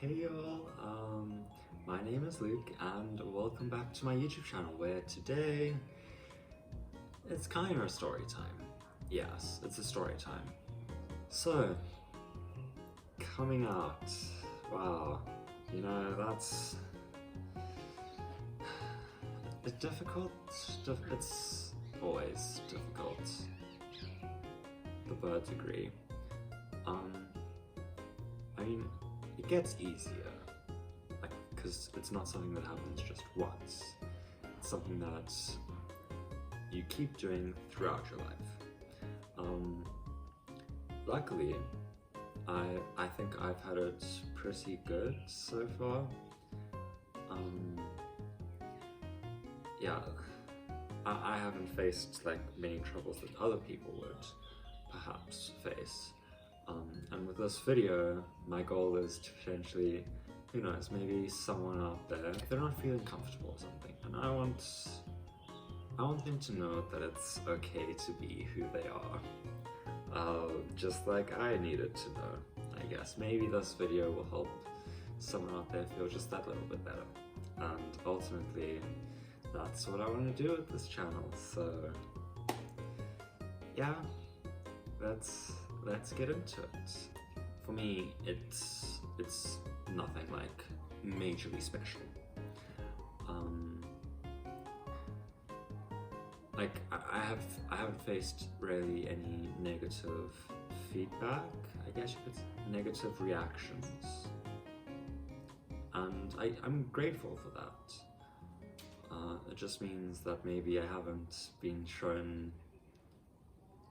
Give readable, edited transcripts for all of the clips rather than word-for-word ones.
Hey y'all, my name is Luke and welcome back to my YouTube channel where today it's kind of a story time. Yes, it's a story time. So, coming out, wow, you know, that's it's difficult, it's always difficult. The birds agree. I mean, it gets easier, like, because it's not something that happens just once. It's something that you keep doing throughout your life. Luckily, I think I've had it pretty good so far. Yeah, I haven't faced like many troubles that other people would perhaps face. And with this video, my goal is to potentially, who knows, maybe someone out there, if they're not feeling comfortable or something, and I want them to know that it's okay to be who they are. Just like I needed to know, I guess. Maybe this video will help someone out there feel just that little bit better. And ultimately, that's what I want to do with this channel, so yeah, let's get into it. For me, it's nothing like majorly special. Like I haven't faced really any negative feedback, I guess you could say, negative reactions, and I'm grateful for that. It just means that maybe I haven't been shown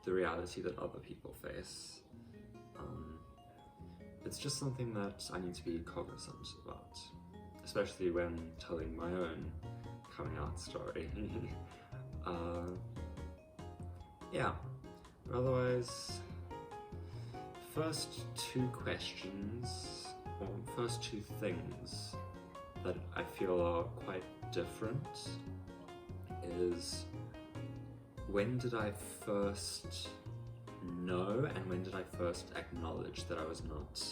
the reality that other people face. It's just something that I need to be cognizant about, especially when telling my own coming out story. Yeah, otherwise, first two questions, or first two things that I feel are quite different is, when did I first know and when did I first acknowledge that I was not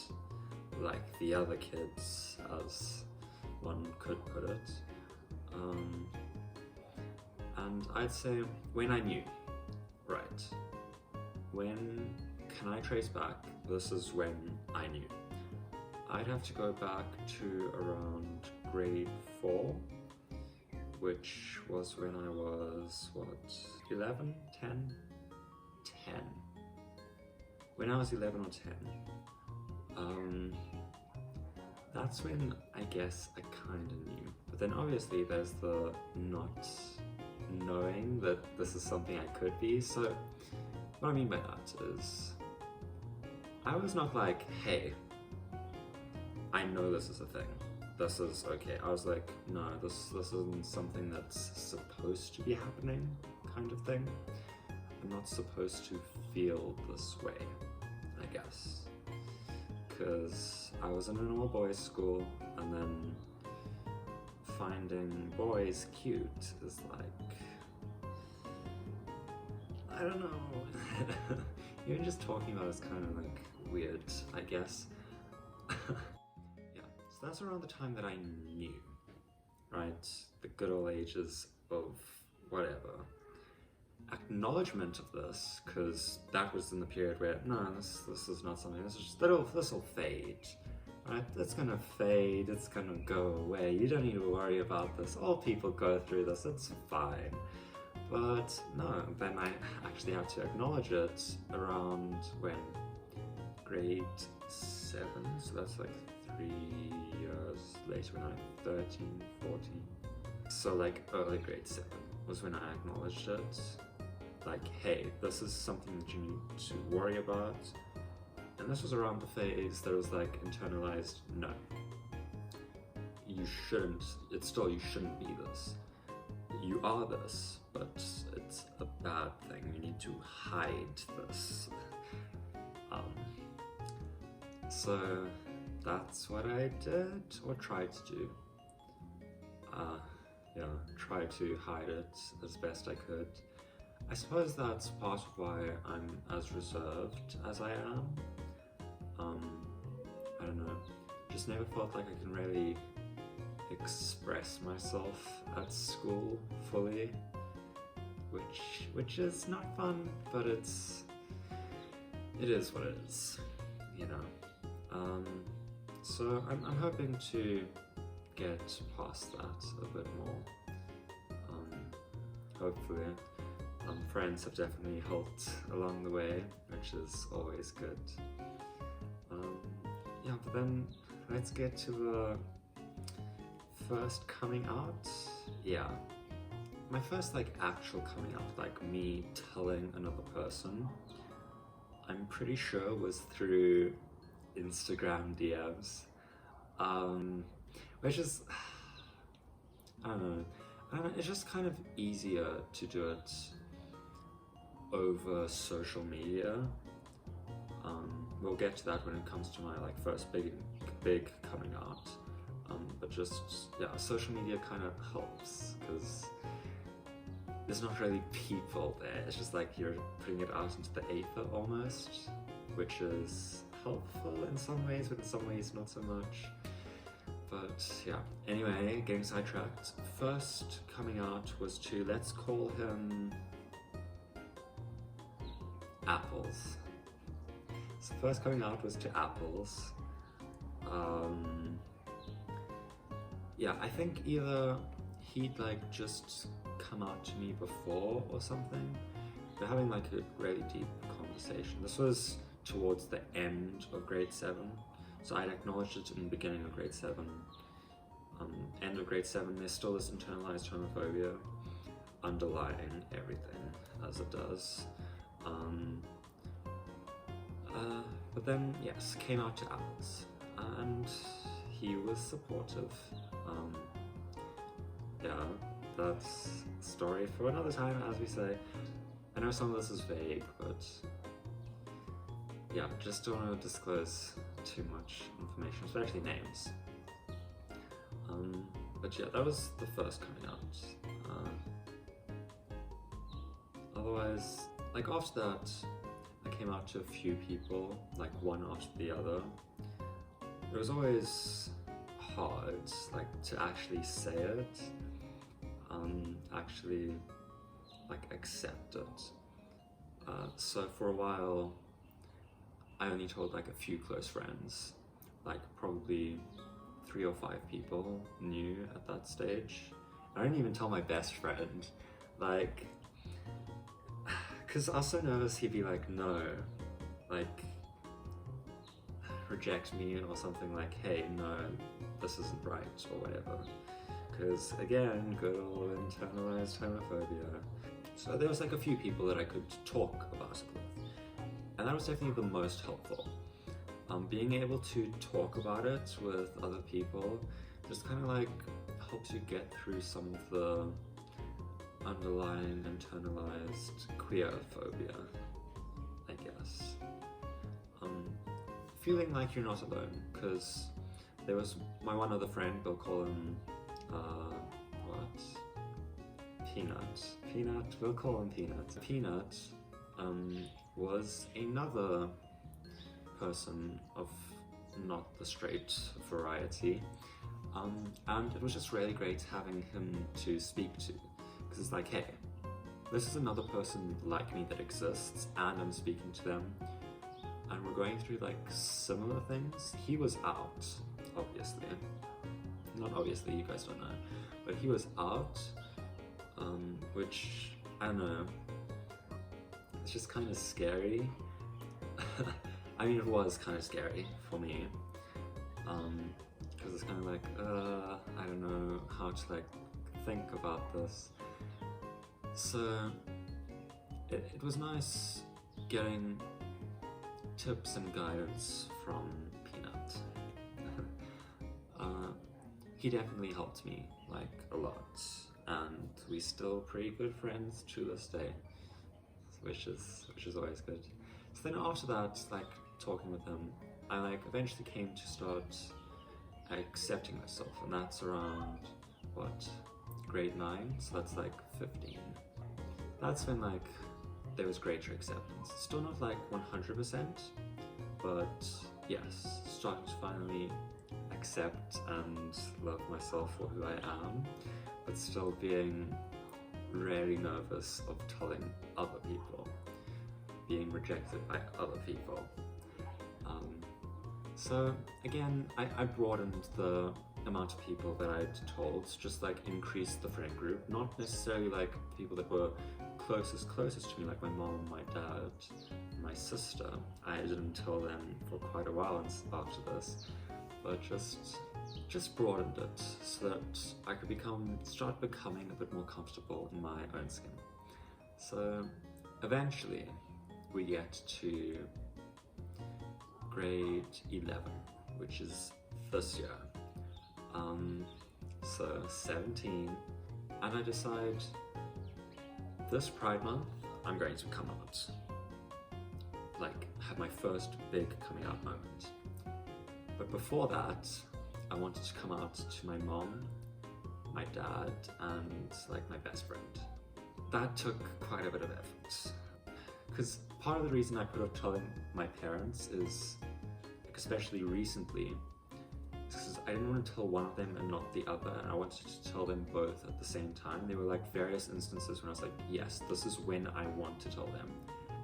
like the other kids, as one could put it? And I'd say when I knew, right? When can I trace back? This is when I knew. I'd have to go back to around grade 4, which was when I was, what, 11, 10? 10. When I was 11 or 10. That's when I guess I kind of knew. But then obviously there's the not knowing that this is something I could be. So what I mean by that is, I was not like, hey, I know this is a thing. This is okay. I was like, no, this isn't something that's supposed to be happening, kind of thing. I'm not supposed to feel this way, I guess. Because I was in an all-boys school, and then finding boys cute is like, I don't know. Even just talking about it is kind of like weird, I guess. So that's around the time that I knew, right? The good old ages of whatever. Acknowledgement of this, because that was in the period where, no, this is not something, this will fade, right? It's gonna fade, it's gonna go away, you don't need to worry about this, all people go through this, it's fine. But no, then I actually had to acknowledge it around when? Grade 7, so that's like 3 years later, when I'm 13, 14. So like early grade 7 was when I acknowledged it. Like, hey, this is something that you need to worry about. And this was around the phase that was like internalized, no, you shouldn't, you shouldn't be this. You are this, but it's a bad thing. You need to hide this. So that's what I did, or tried to do. Yeah, try to hide it as best I could. I suppose that's part of why I'm as reserved as I am. I don't know, just just never felt like I can really express myself at school fully, which is not fun, but it is what it is, you know. So I'm hoping to get past that a bit more. Hopefully. Friends have definitely helped along the way, which is always good. Yeah, but then let's get to the first coming out. Yeah, my first like actual coming out, like me telling another person, I'm pretty sure was through Instagram DMs, which is, I don't know, it's just kind of easier to do it over social media. We'll get to that when it comes to my like first big coming out. But just, yeah, social media kind of helps because there's not really people there. It's just like you're putting it out into the aether almost, which is helpful in some ways, but in some ways not so much. But yeah, anyway, getting sidetracked. First coming out was to, let's call him Apples. So first coming out was to Apples. Yeah, I think either he'd like just come out to me before or something. We're having like a really deep conversation. This was towards the end of grade 7. So I'd acknowledged it in the beginning of grade 7. End of grade 7, there's still this internalized homophobia underlying everything, as it does. But then, yes, came out to Apples, and he was supportive. Yeah, that's a story for another time, as we say. I know some of this is vague, but yeah, just don't want to disclose too much information, especially names. But yeah, that was the first coming out. Otherwise, like after that, I came out to a few people, like one after the other. It was always hard, like to actually say it, actually like accept it. So for a while, I only told like a few close friends, like probably 3 or 5 people knew at that stage. I didn't even tell my best friend, like, because I was so nervous he'd be like, no, like, reject me or something, like, hey, no, this isn't right, or whatever. Because, again, good old internalized homophobia. So there was like a few people that I could talk about it with. And that was definitely the most helpful. Being able to talk about it with other people just kind of like helps you get through some of the underlying internalized queer phobia, I guess. Feeling like you're not alone, because there was my one other friend, we'll call him, Peanut, we'll call him Peanut. Peanut was another person of not the straight variety, and it was just really great having him to speak to, because it's like, hey, this is another person like me that exists, and I'm speaking to them, and we're going through like similar things. He was out, obviously. Not obviously, you guys don't know, but he was out, which, I don't know, it's just kind of scary. I mean, it was kind of scary for me, because it's kind of like, I don't know how to like think about this. So it was nice getting tips and guidance from Peanut. He definitely helped me like a lot, and we're still pretty good friends to this day, which is always good. So then after that, like talking with him, I like eventually came to start accepting myself, and that's around what, grade 9, so that's like 15. That's when like there was greater acceptance. Still not like 100%, but yes, starting to finally accept and love myself for who I am, but still being really nervous of telling other people, being rejected by other people. So again, I broadened the amount of people that I'd told, just like increased the friend group, not necessarily like people that were closest to me, like my mom, my dad, my sister. I didn't tell them for quite a while after this, but just broadened it so that I could start becoming a bit more comfortable in my own skin. So eventually we get to grade 11, which is this year. So 17, and I decide this Pride Month I'm going to come out. Like, have my first big coming out moment. But before that, I wanted to come out to my mom, my dad, and like my best friend. That took quite a bit of effort. Because part of the reason I put off telling my parents is, especially recently, because I didn't want to tell one of them and not the other, and I wanted to tell them both at the same time. There were like various instances when I was like, yes, this is when I want to tell them,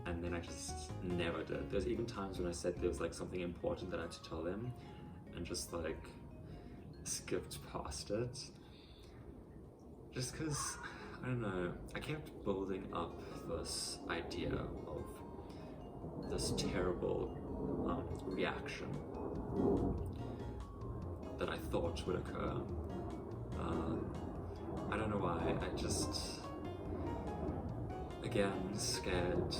and then I just never did. There's even times when I said there was like something important that I had to tell them and just like skipped past it. Just because, I don't know, I kept building up this idea of this terrible reaction that I thought would occur. I don't know why, I just, again, scared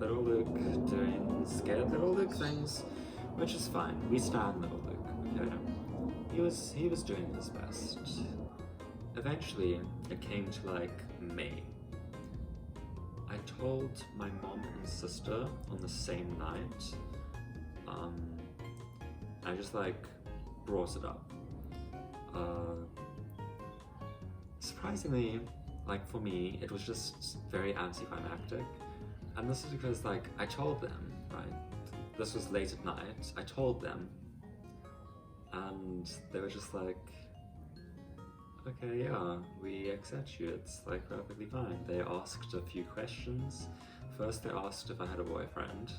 little Luke doing scared little Luke things, which is fine. We stand little Luke, okay? He was doing his best. Eventually, it came to like May. I told my mom and sister on the same night. I just like brought it up. Surprisingly, like for me, it was just very anticlimactic. And this is because like I told them, right? This was late at night. I told them, and they were just like, okay, yeah, we accept you, it's like perfectly fine. They asked a few questions. First they asked if I had a boyfriend,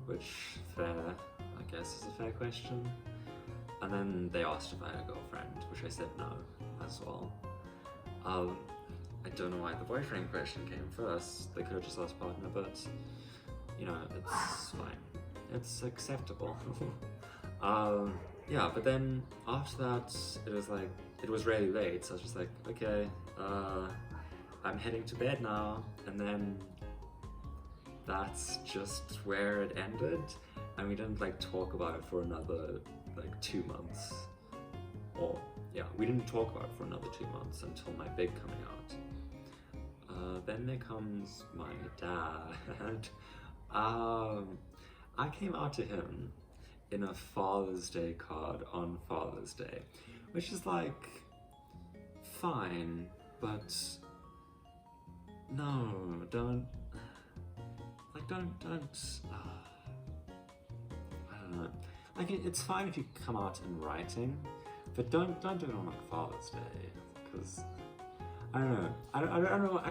which, fair, I guess is a fair question. And then they asked if I had a girlfriend, which I said no, as well. I don't know why the boyfriend question came first. They could have just asked partner, but, you know, it's fine. It's acceptable. Yeah, but then after that, it was really late, so I was just like, okay, I'm heading to bed now, and then that's just where it ended, and we didn't like talk about it for another like 2 months, or yeah, we didn't talk about it for another 2 months until my big coming out. Then there comes my dad. I came out to him in a Father's Day card on Father's Day, which is like fine, but no, don't. I don't know. Like it's fine if you come out in writing, but don't do it on like Father's Day, because I don't know. I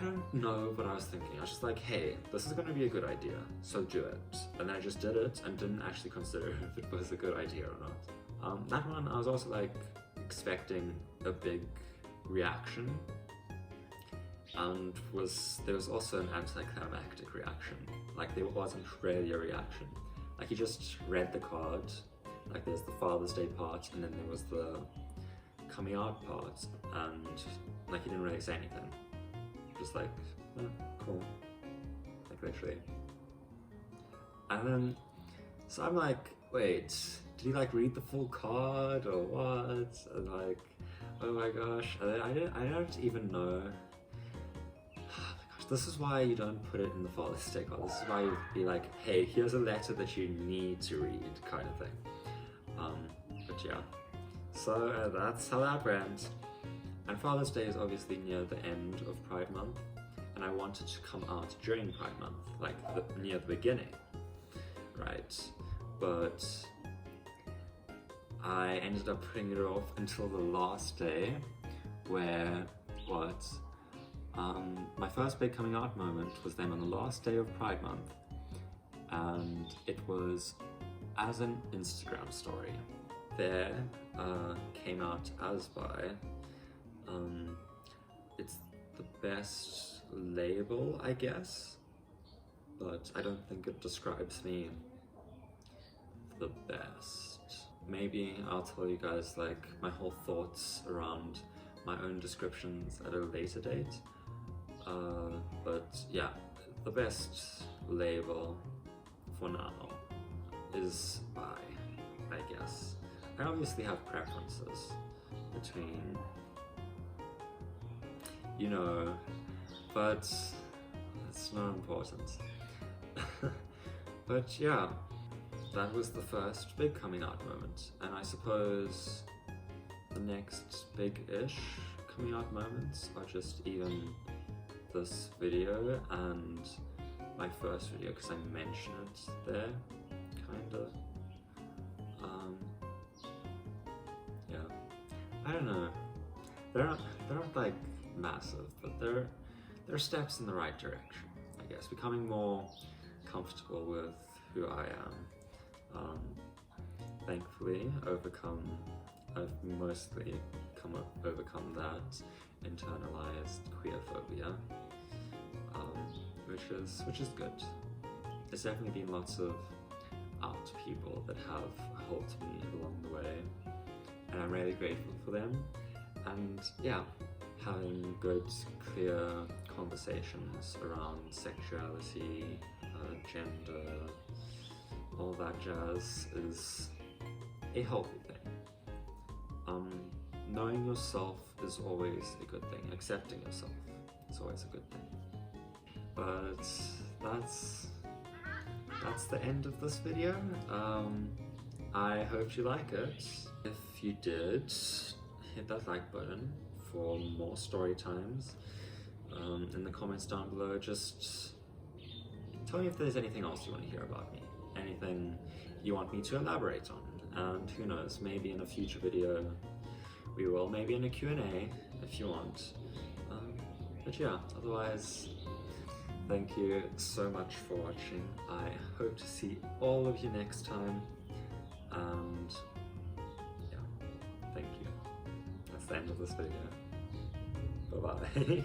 don't know what I was thinking. I was just like, hey, this is gonna be a good idea, so do it. And then I just did it and didn't actually consider if it was a good idea or not. That one I was also like expecting a big reaction, and there was also an anticlimactic reaction. Like there wasn't really a reaction. Like he just read the card. Like there's the Father's Day part, and then there was the coming out part, and like he didn't really say anything. Just like, oh, cool. Like literally. And then, so I'm like, wait, did he like read the full card or what? And like, oh my gosh, and then I don't even know. Oh my gosh, this is why you don't put it in the Father's Day card. This is why you be like, hey, here's a letter that you need to read, kind of thing. But yeah, so that's how that went. And Father's Day is obviously near the end of Pride Month, and I wanted to come out during Pride Month, like near the beginning, right? But I ended up putting it off until the last day where, my first big coming out moment was then on the last day of Pride Month, and it was as an Instagram story. There came out as by, it's the best label, I guess, but I don't think it describes me the best. Maybe I'll tell you guys like my whole thoughts around my own descriptions at a later date. But yeah, the best label for now is bi, I guess. I obviously have preferences between, you know, but it's not important. But yeah, that was the first big coming out moment, and I suppose the next big-ish coming out moments are just even this video and my first video, because I mention it there, kinda. Yeah, I don't know. They're not like massive, but they're steps in the right direction, I guess. Becoming more comfortable with who I am. Thankfully, I've mostly overcome that internalized queer phobia, which is good. There's definitely been lots of out people that have helped me along the way, and I'm really grateful for them. And yeah, having good, clear conversations around sexuality, gender, all that jazz is a healthy thing. Knowing yourself is always a good thing. Accepting yourself is always a good thing. But that's the end of this video. I hope you like it. If you did, hit that like button for more story times. In the comments down below, just tell me if there's anything else you want to hear about me. Anything you want me to elaborate on. And who knows, maybe in a future video we will, maybe in a Q&A if you want. But yeah, otherwise, thank you so much for watching. I hope to see all of you next time. And yeah, thank you. That's the end of this video. Bye-bye.